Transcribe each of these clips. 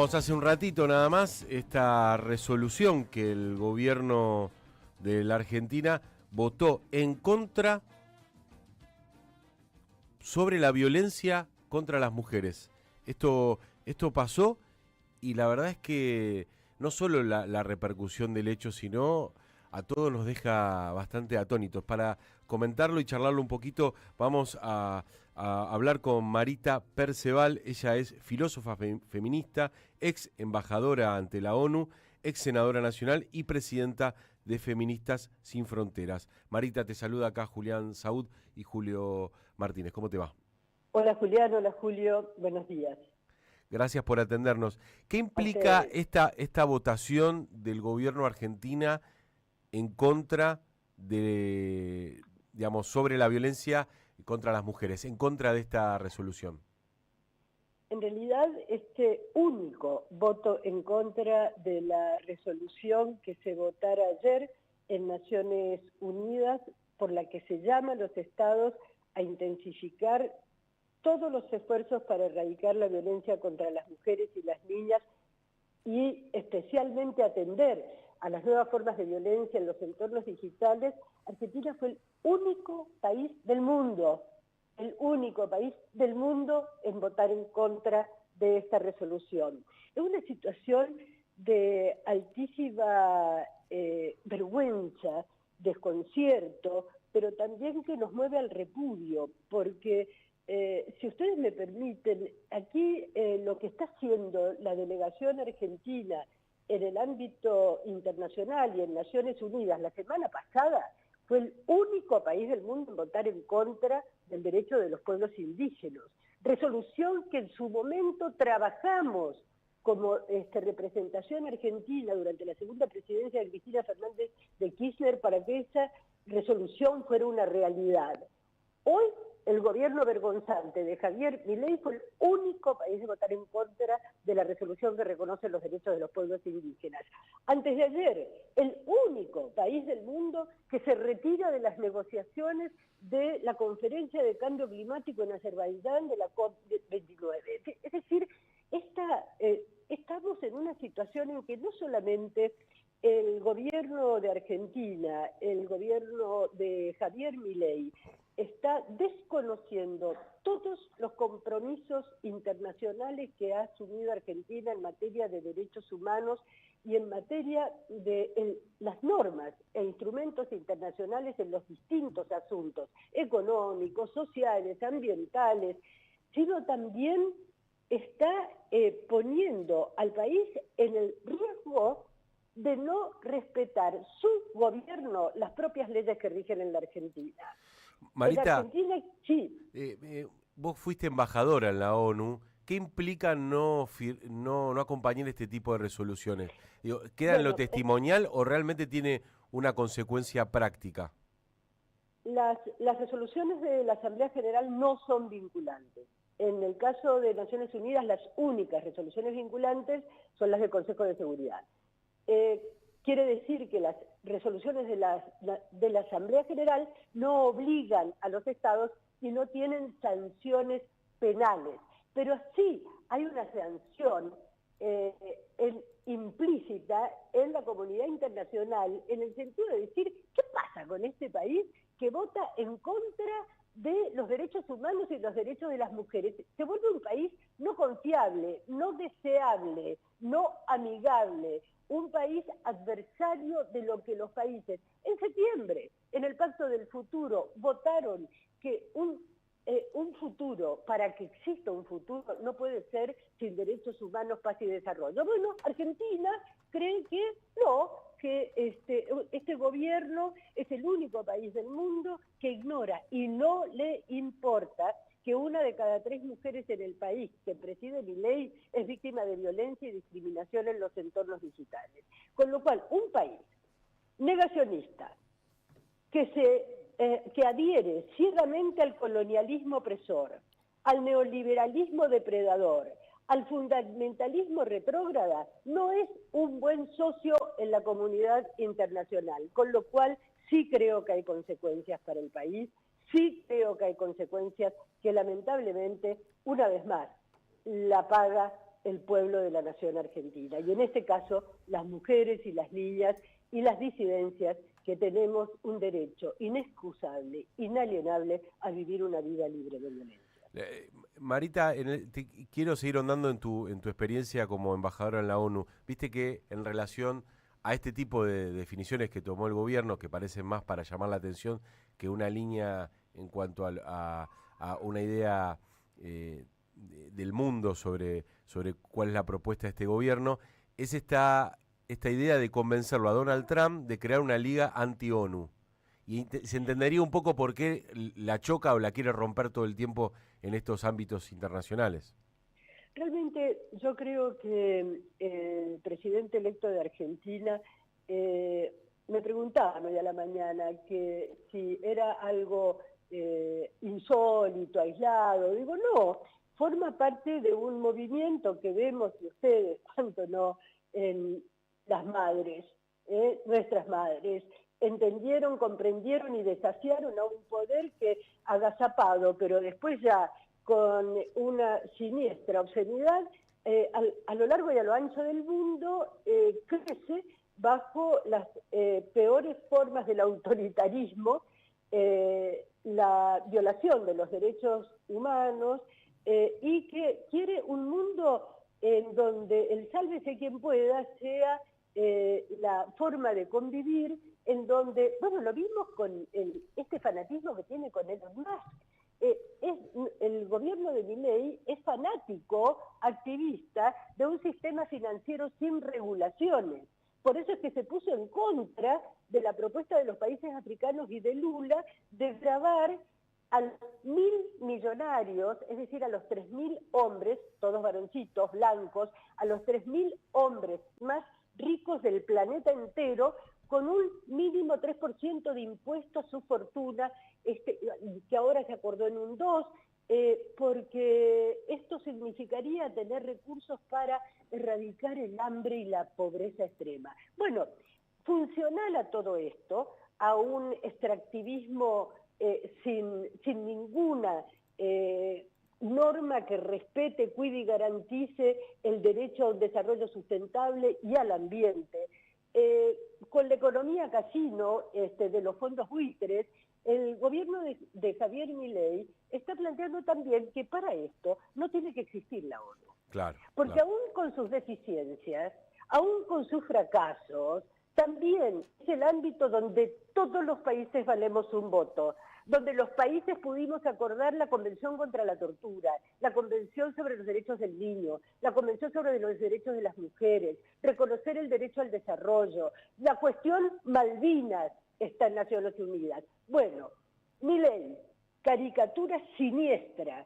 Hace un ratito nada más esta resolución que el gobierno de la Argentina votó en contra sobre la violencia contra las mujeres. Esto pasó y la verdad es que no solo la repercusión del hecho, sino a todos nos deja bastante atónitos. Para comentarlo y charlarlo un poquito, vamos a hablar con Marita Perceval. Ella es filósofa feminista, ex embajadora ante la ONU, ex senadora nacional y presidenta de Feministas Sin Fronteras. Marita, te saluda acá Julián Saúd y Julio Martínez. ¿Cómo te va? Hola Julián, hola Julio, buenos días. Gracias por atendernos. ¿Qué A implica ustedes. esta votación del gobierno argentina en contra de, digamos, sobre la violencia contra las mujeres, en contra de esta resolución? En realidad, este único voto en contra de la resolución que se votara ayer en Naciones Unidas, por la que se llama a los estados a intensificar todos los esfuerzos para erradicar la violencia contra las mujeres y las niñas y especialmente atender a las nuevas formas de violencia en los entornos digitales. Argentina fue el único país del mundo en votar en contra de esta resolución. Es una situación de altísima vergüenza, desconcierto, pero también que nos mueve al repudio, porque si ustedes me permiten, aquí lo que está haciendo la delegación argentina en el ámbito internacional y en Naciones Unidas la semana pasada fue el único país del mundo en votar en contra del derecho de los pueblos indígenas. Resolución que en su momento trabajamos como representación argentina durante la segunda presidencia de Cristina Fernández de Kirchner para que esa resolución fuera una realidad. Hoy el gobierno vergonzante de Javier Milei fue el único país de votar en contra de la resolución que reconoce los derechos de los pueblos indígenas. Antes de ayer, el único país del mundo que se retira de las negociaciones de la conferencia de cambio climático en Azerbaiyán de la COP29. Es decir, estamos en una situación en que no solamente el gobierno de Argentina, el gobierno de Javier Milei, está desconociendo todos los compromisos internacionales que ha asumido Argentina en materia de derechos humanos y en materia de las normas e instrumentos internacionales en los distintos asuntos económicos, sociales, ambientales, sino también está poniendo al país en el riesgo de no respetar su gobierno las propias leyes que rigen en la Argentina. En Marita, Argentina, sí. vos fuiste embajadora en la ONU. ¿Qué implica no acompañar este tipo de resoluciones? Digo, ¿queda en lo Bueno, testimonial o realmente tiene una consecuencia práctica? las resoluciones de la Asamblea General no son vinculantes. En el caso de Naciones Unidas, las únicas resoluciones vinculantes son las del Consejo de Seguridad. Quiere decir que las resoluciones de la Asamblea General no obligan a los estados y no tienen sanciones penales, pero sí hay una sanción implícita en la comunidad internacional en el sentido de decir, ¿qué pasa con este país que vota en contra de los derechos humanos y los derechos de las mujeres? Se vuelve un país no confiable, no deseable, no amigable, un país adversario de lo que los países en septiembre, en el Pacto del Futuro, votaron que un futuro, para que exista un futuro, no puede ser sin derechos humanos, paz y desarrollo. Bueno, Argentina cree que no, que este gobierno es el único país del mundo que ignora y no le importa que una de cada 3 mujeres en el país que preside Milei es víctima de violencia y discriminación en los entornos digitales. Con lo cual, un país negacionista que adhiere ciegamente al colonialismo opresor, al neoliberalismo depredador, al fundamentalismo retrógrada, no es un buen socio en la comunidad internacional, con lo cual sí creo que hay consecuencias para el país, sí creo que hay consecuencias que lamentablemente, una vez más, la paga el pueblo de la nación argentina. Y en este caso, las mujeres y las niñas y las disidencias que tenemos un derecho inexcusable, inalienable a vivir una vida libre de violencia. Marita, quiero seguir ahondando en tu experiencia como embajadora en la ONU. Viste que en relación a este tipo de definiciones que tomó el gobierno, que parecen más para llamar la atención que una línea en cuanto a una idea del mundo sobre cuál es la propuesta de este gobierno, es esta idea de convencerlo a Donald Trump de crear una liga anti-ONU. Y se entendería un poco por qué la choca o la quiere romper todo el tiempo en estos ámbitos internacionales. Realmente yo creo que el presidente electo de Argentina me preguntaba hoy a la mañana que si era algo insólito, aislado. Digo, no, forma parte de un movimiento que vemos de ustedes, tanto no, en las madres, nuestras madres, entendieron, comprendieron y desafiaron a un poder que agazapado, pero después ya con una siniestra obscenidad, a lo largo y a lo ancho del mundo, crece bajo las peores formas del autoritarismo, la violación de los derechos humanos, y que quiere un mundo en donde el sálvese quien pueda sea la forma de convivir, en donde, bueno, lo vimos con este fanatismo que tiene con Elon Musk. El gobierno de Milei es fanático, activista de un sistema financiero sin regulaciones. Por eso es que se puso en contra de la propuesta de los países africanos y de Lula de gravar a los 1.000 millonarios, es decir, a los 3.000 hombres, todos varoncitos, blancos, a los 3.000 hombres más ricos del planeta entero, con un mínimo 3% de impuesto a su fortuna, que ahora se acordó en un 2%, porque esto significaría tener recursos para erradicar el hambre y la pobreza extrema. Bueno, funcional a todo esto, a un extractivismo sin ninguna norma que respete, cuide y garantice el derecho a un desarrollo sustentable y al ambiente. Con la economía casino de los fondos buitres, el gobierno de Javier Milei está planteando también que para esto no tiene que existir la ONU. Claro. Porque claro. aún con sus deficiencias, aún con sus fracasos, también es el ámbito donde todos los países valemos un voto, donde los países pudimos acordar la Convención contra la Tortura, la Convención sobre los Derechos del Niño, la Convención sobre los Derechos de las Mujeres, reconocer el derecho al desarrollo, la cuestión Malvinas está en Naciones Unidas. Bueno, Milei, caricatura siniestra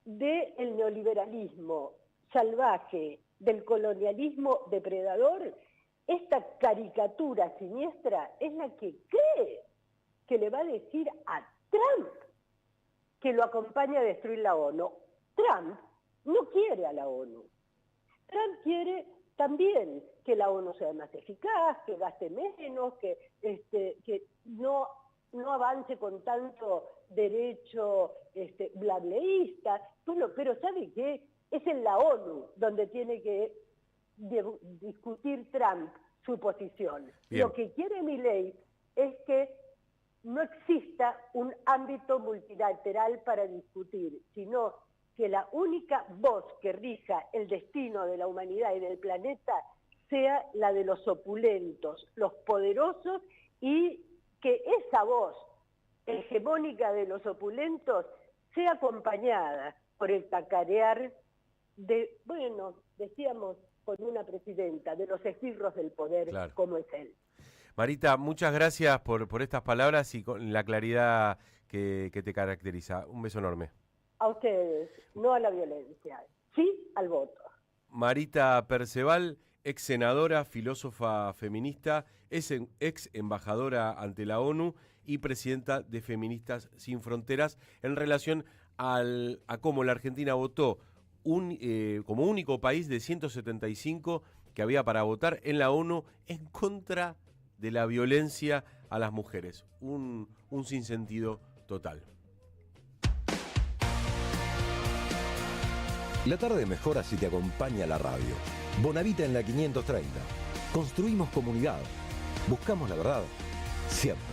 del neoliberalismo salvaje, del colonialismo depredador, esta caricatura siniestra es la que cree que le va a decir a Trump que lo acompaña a destruir la ONU. Trump no quiere a la ONU. Trump quiere también que la ONU sea más eficaz, que gaste menos, que no avance con tanto derecho blableísta. Bueno, pero ¿sabe qué? Es en la ONU donde tiene que discutir Trump su posición. Bien. Lo que quiere Milei es que no exista un ámbito multilateral para discutir, sino que la única voz que rija el destino de la humanidad y del planeta sea la de los opulentos, los poderosos, y que esa voz hegemónica de los opulentos sea acompañada por el cacarear de, bueno, decíamos con una presidenta, de los esbirros del poder, claro, como es él. Marita, muchas gracias por estas palabras y con la claridad que te caracteriza. Un beso enorme. A ustedes, no a la violencia, sí al voto. Marita Perceval, ex senadora, filósofa feminista, ex embajadora ante la ONU y presidenta de Feministas Sin Fronteras, en relación a cómo la Argentina votó como único país de 175 que había para votar en la ONU en contra de la violencia a las mujeres. Un sinsentido total. La tarde mejora si te acompaña la radio. Bonavita en la 530. Construimos comunidad. Buscamos la verdad. Siempre.